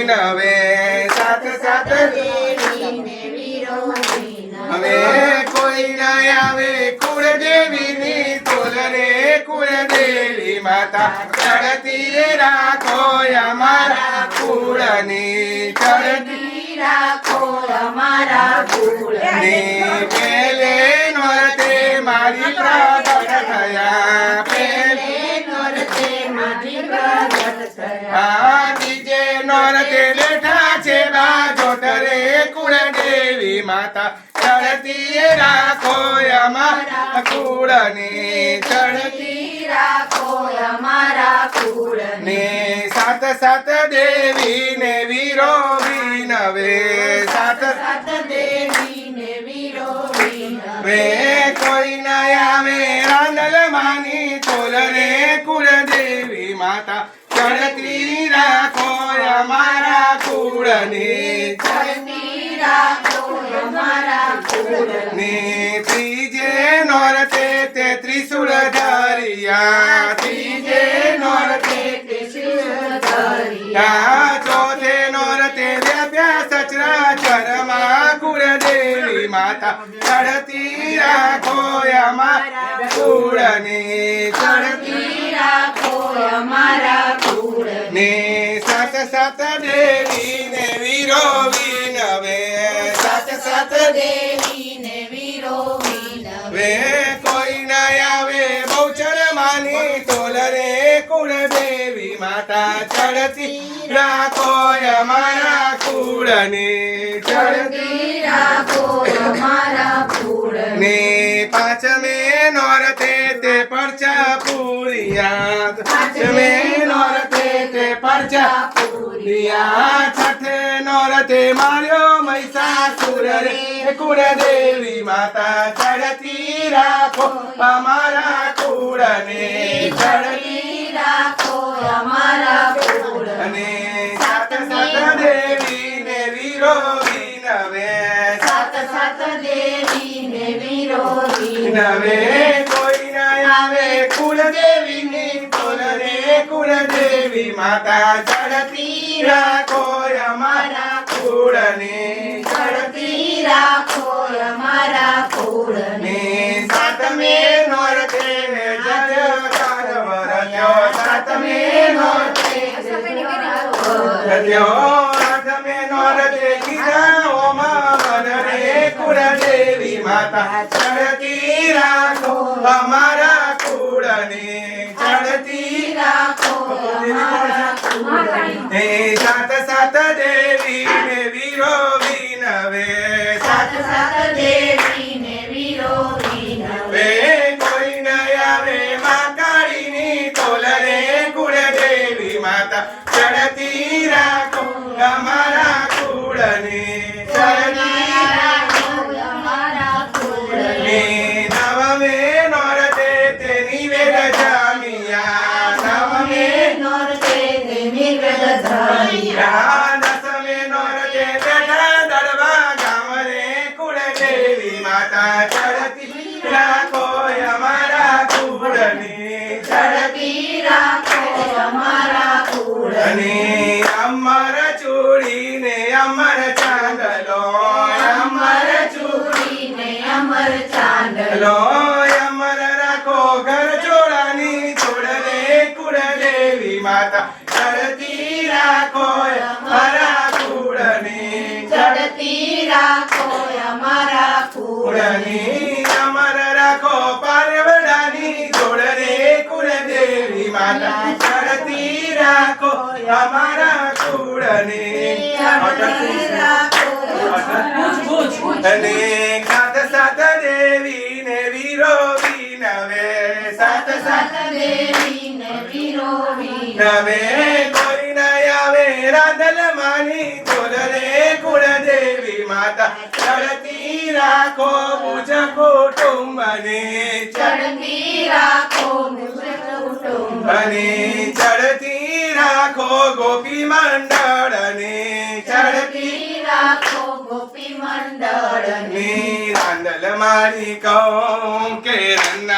વિનવે સાત સાત દેવીને વીરો વિનવે હવે કોઈ ના આવે કુળદેવીની તોલ રે કુળદેવી માતા ચડતી રાખો અમારા કુળની ચડતી રાખો અમારા કુળને પેલે નોરતે મારી પ્રગટ થયા પેલે નોરતે મારી પ્રગટ થયા બીજે નોરતે બેઠા છે બાજોટ રે કુળદેવી માતા ચડતી રાખો અમારા કુળની ચડતી રાખો અમારા કુળને ને સાત સાત દેવી ને વીરો વિનવે સાત સાત દેવીને વીરો વિનવે વે કોઈ ના આવે રાંદલ માની તોલ રે કુળદેવી માતા ચડતી રાખો અમારા કુળની ચડતી રાખો અમારા કુળને ત્રીજે નોરતે તે ત્રિશુળ ધરિયા ત્રીજે નોરતે ત્રિશુળ ધરિયા ચોથે નોરતે વ્યાપ્યા સચરાચરમાં કુળદેવી માતા ચડતી રાખો અમારા કુળની ચડતી રાખો અમારા કુળને ને સાત સાત દેવી ને વીરો વિનવે સાત સાત દેવીને વીરો વિનવે વે કોઈ ના આવે બહુચર માની તોલ રે કુળદેવી માતા ચડતી રાખો અમારા કુળની ચડતી રાખો અમારા કુળને ને પાંચમે નોરતે તે પરચા પૂરિયા પાંચમે નોરતે તે પરચા પૂરિયા છઠે નોરતે માર્યો મહિષાસુર રે કુળદેવી માતા ચડતી રાખો અમારા કુળને ચડતી રાખો અમારા કુળને અને સાત સાત દેવી ને વીરો વિનવે સાત સાત દેવીને વીરો વિનવે નવે કોઈ ના આવે કુળદેવીની તોલ રે કુળદેવી માતા ચડતી રાખો અમારા કુળની ચડતી રાખો અમારા કુળને ને સાતમે નોરતે જય કારવરજો સાતમે નોરતે જયો આઠમે નોરતે કીધા ઓમા મન રે કુળદેવી માતા ચડતી રાખો અમારા કુળની ચડતી રાખો અમારા કુળને હે સાત સાત દેવી ને વીરો વિનવે સાત સાત દેવીને વીરો વિનવે વે કોઈ ન આવે માં કાળીની તોલ રે કુળદેવી માતા ચડતી રાખો અમારા કુળની ચડતી રાખો અમારા કુળને નવમે નોરતે તે નિવેદ જામિયા નવમે નોરતે નિવેદ ધરિયા દસમે નોરતે બેઠા દડવા ગામ રે કુળદેવી માતા ચડતી રાખો અમારા કુળની ચડતી રાખો અમારા કુળને અને અમર ચૂડી ને અમર ચાંદલો અમર ચૂડીને અમર ચાંદલો લો અમર રાખો ઘર ચોળાની છોડ રે કુળદેવી માતા ચડતી રાખો અમારા કુળની ચડતી રાખો અમારા કુળને કુળની અમર રાખો પારવડાની છોડ રે કુળદેવી માતા ચડતી રાખો અમારા કુળની ચડતી રાખો અને સાત સાત દેવી ને વીરો વિનવે સાત સાત દેવીને વીરો વિનવે નવે કોઈ ના આવે રાધલ માની તોલ રે કુળદેવી માતા ચડતી રાખો પૂજ કુટુંબને ચડતી રાખો મુજ કુટુંબ અને ચડતી રાખો ગોપી મંડળને ચડતી રાખો ગોપી મંડળને ની રાંદલ મારી કહું કે રન્ના